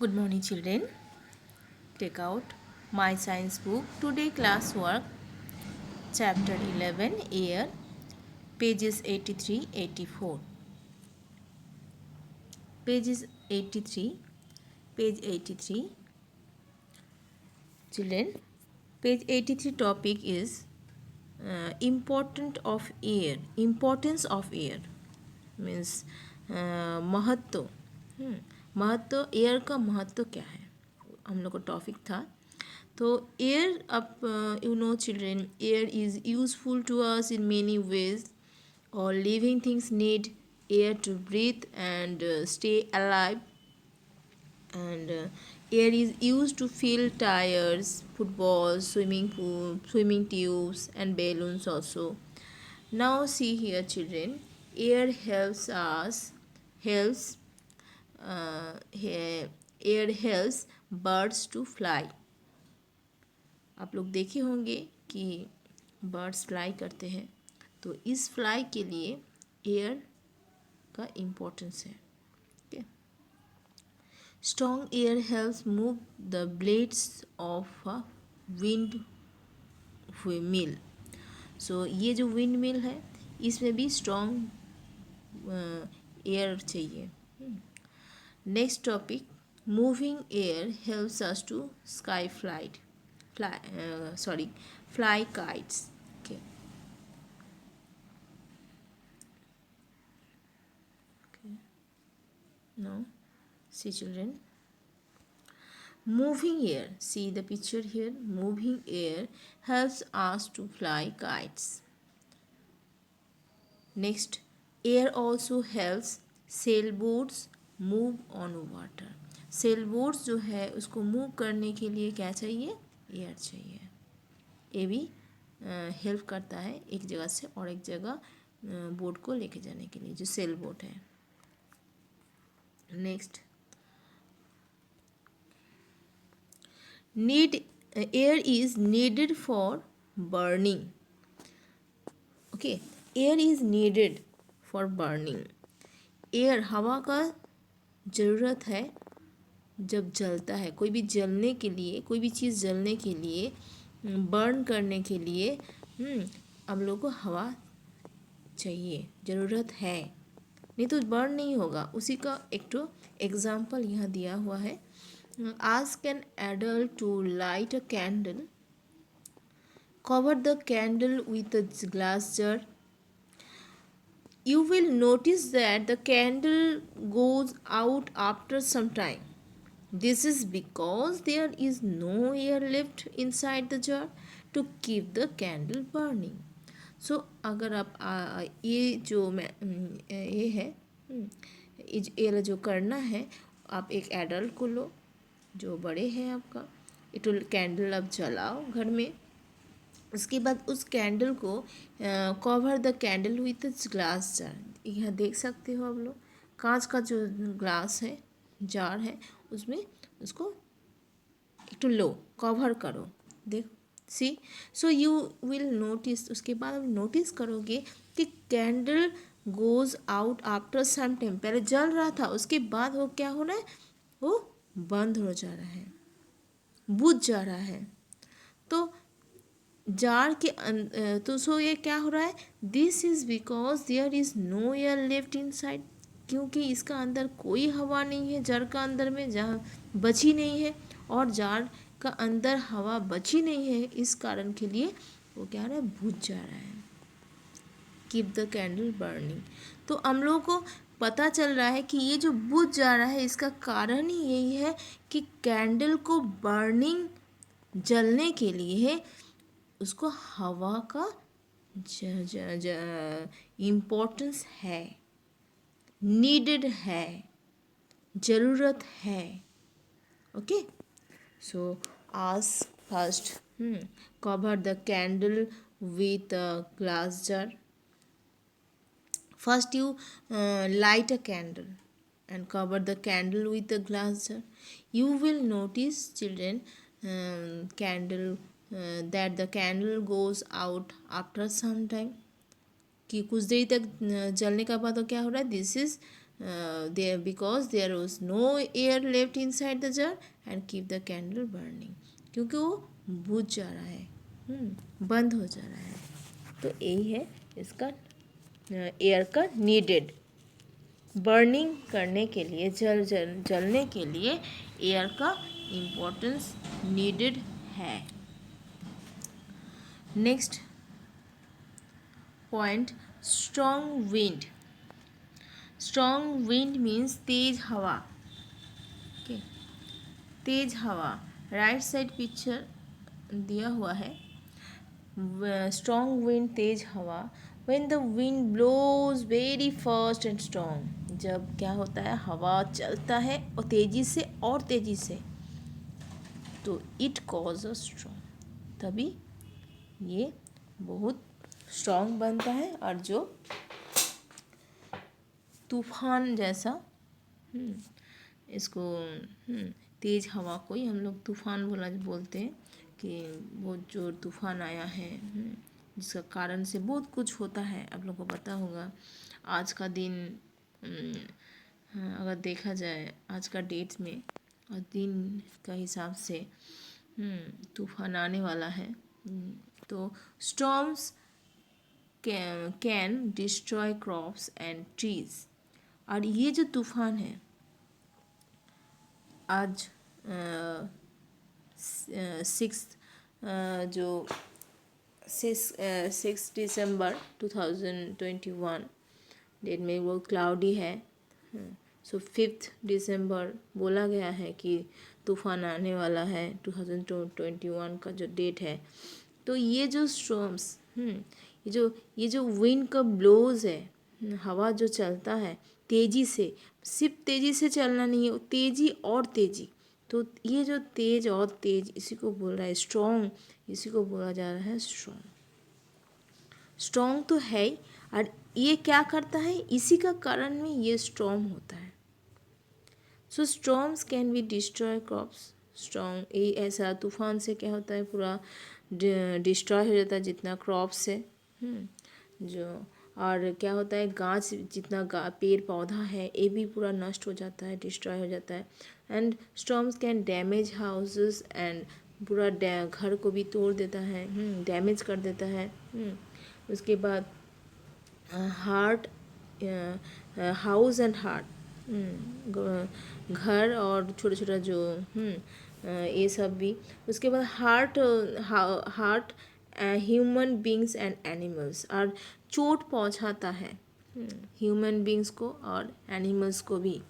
Good morning, children. Take out my science book. Today, class work, chapter 11, air, pages 83 84. Pages 83, page 83. Children, page 83 topic is importance of air means महत्व महत्व air का महत्व क्या है हम लोग का टॉपिक था तो एयर अब you know children air is useful to us in many ways all living things need air to breathe and stay alive and air is used to fill tires, footballs, swimming pool, swimming tubes and balloons also. Now see here children, air helps air helps birds to fly. आप लोग देखे होंगे कि birds fly करते हैं तो इस fly के लिए एयर का इम्पोर्टेंस है. Strong air helps move the blades of a windmill. So ये जो विंड मिल है इसमें भी स्ट्रॉन्ग एयर चाहिए. Next topic moving air helps us to sky fly kites. Okay. Now see children, moving air, see the picture here, moving air helps us to fly kites. Next, air also helps sailboats move on water. सेलबोट्स जो है उसको move करने के लिए क्या चाहिए, air चाहिए. ये भी हेल्प करता है एक जगह से और एक जगह बोट को लेके जाने के लिए जो सेल बोट है. Next need air is needed for burning. Okay, air is needed for burning. Air हवा का ज़रूरत है जब जलता है. कोई भी जलने के लिए, कोई भी चीज़ जलने के लिए, बर्न करने के लिए हम लोग को हवा चाहिए, ज़रूरत है, नहीं तो बर्न नहीं होगा. उसी का एक तो एग्जाम्पल यहाँ दिया हुआ है. Ask an adult to light a candle, cover the candle with a glass jar. You will notice that the candle goes out after some time. This is because there is no air left inside the jar to keep the candle burning. So अगर आप ये जो ये है ये जो करना है, आप एक एडल्ट को लो जो बड़े हैं आपका, एक कैंडल आप जलाओ घर में. उसके बाद उस कैंडल को cover the candle with glass jar. यहाँ देख सकते हो आप लोग, कांच का जो ग्लास है, जार है, उसमें उसको एक तो लो, कवर करो. देख सी, सो यू विल नोटिस, उसके बाद आप नोटिस करोगे कि candle goes out after some time. पहले जल रहा था, उसके बाद वो क्या हो रहा है, वो बंद हो जा रहा है, बुझ जा रहा है. तो जार के तो सो ये क्या हो रहा है, this is because there is no air left inside. क्योंकि इसका अंदर कोई हवा नहीं है, जार का अंदर में जहाँ बची नहीं है, और जार का अंदर हवा बची नहीं है, इस कारण के लिए वो क्या रहा है, बुझ जा रहा है. Keep the candle burning. तो हम लोगों को पता चल रहा है कि ये जो बुझ जा रहा है इसका कारण ही यही है कि कैंडल को बर्निंग जलने के लिए उसको हवा का इम्पोर्टेंस है, नीडेड है, ज़रूरत है. ओके, सो आज first cover the candle with a glass jar. First you light a candle and cover the candle with a glass jar. You will notice children candle that the candle goes out after some time. कि कुछ देरी तक जलने का बाद तो क्या हो रहा है, this is there because there was no air left inside the jar and keep the candle burning, क्योंकि वो बुझ जा रहा है, बंद हो जा रहा है। तो यही है इसका एयर का नीडेड, बर्निंग करने के लिए, जलने के लिए एयर का इम्पोर्टेंस नीडेड है। Next point, strong wind. Strong wind means तेज हवा। ओके, तेज हवा, राइट साइड पिक्चर दिया हुआ है। स्ट्रॉन्ग विंड, तेज हवा। When the wind blows very fast and strong, जब क्या होता है, हवा चलता है और तेजी से, तो इट कॉज अ स्ट्रॉन्ग, तभी ये बहुत स्ट्रॉन्ग बनता है और जो तूफान जैसा, इसको तेज हवा को ही हम लोग तूफान बोलते हैं कि बहुत जोर तूफान आया है, जिसका कारण से बहुत कुछ होता है। आप लोग को पता होगा आज का दिन, अगर देखा जाए आज का डेट में और दिन का हिसाब से तूफान आने वाला है। तो storms can destroy crops and trees. और ये जो तूफान है आज 6 दिसंबर 2021 डेट में वो क्लाउडी है। सो 5 दिसंबर बोला गया है कि तूफान आने वाला है, 2021 का जो डेट है। तो ये जो स्टॉर्म्स, ये जो विंड का ब्लोज है, हवा जो चलता है तेज़ी से, सिर्फ तेज़ी से चलना नहीं है, तेज़ी और तेज़ी, तो ये जो तेज और तेज, इसी को बोल रहा है स्ट्रॉन्ग, इसी को बोला जा रहा है स्ट्रॉन्ग। स्ट्रॉन्ग तो है ही, और ये क्या करता है, इसी का कारण में ये स्टॉर्म होता है। So storms can be destroy crops. Strong ये ऐसा तूफान से क्या होता है, पूरा डिस्ट्रॉय हो जाता है जितना क्रॉप्स है, जो, और क्या होता है, गाछ जितना पेड़ पौधा है ये भी पूरा नष्ट हो जाता है, डिस्ट्रॉय हो जाता है। And storms can damage houses and पूरा घर को भी तोड़ देता है, डैमेज कर देता है। उसके बाद हार्ट, हाउस एंड हार्ट, घर और छोटा छोटा जो ये सब भी। उसके बाद heart human beings and animals, और चोट पहुंचाता है ह्यूमन बींग्स को और एनिमल्स को भी।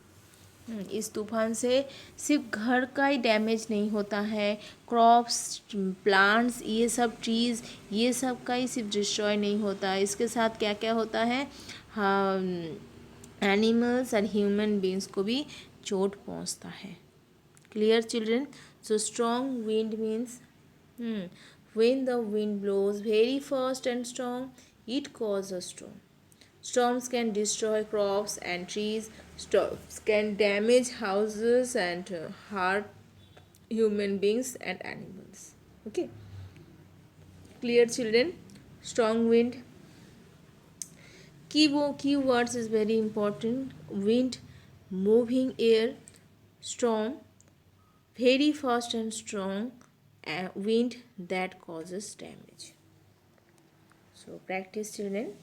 इस तूफान से सिर्फ घर का ही डैमेज नहीं होता है, क्रॉप्स, प्लांट्स, ये सब ट्रीज़, ये सब का ही सिर्फ डिस्ट्रॉय नहीं होता है, इसके साथ क्या क्या होता है, हाँ, एनिमल्स और ह्यूमन बींग्स को भी चोट पहुंचता है। Clear children? So strong wind means when the wind blows very fast and strong, it causes a storm. Storms can destroy crops and trees. Storms can damage houses and hurt human beings and animals. Okay. Clear, children? Strong wind. Key words is very important. Wind, moving air, storm, very fast and strong, wind that causes damage. So practice, children.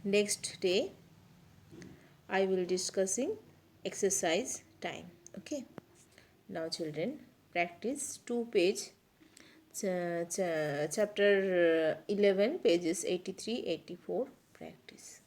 Next day I will discussing exercise time. Okay, now children, practice 2 page chapter 11 pages 83 84 practice.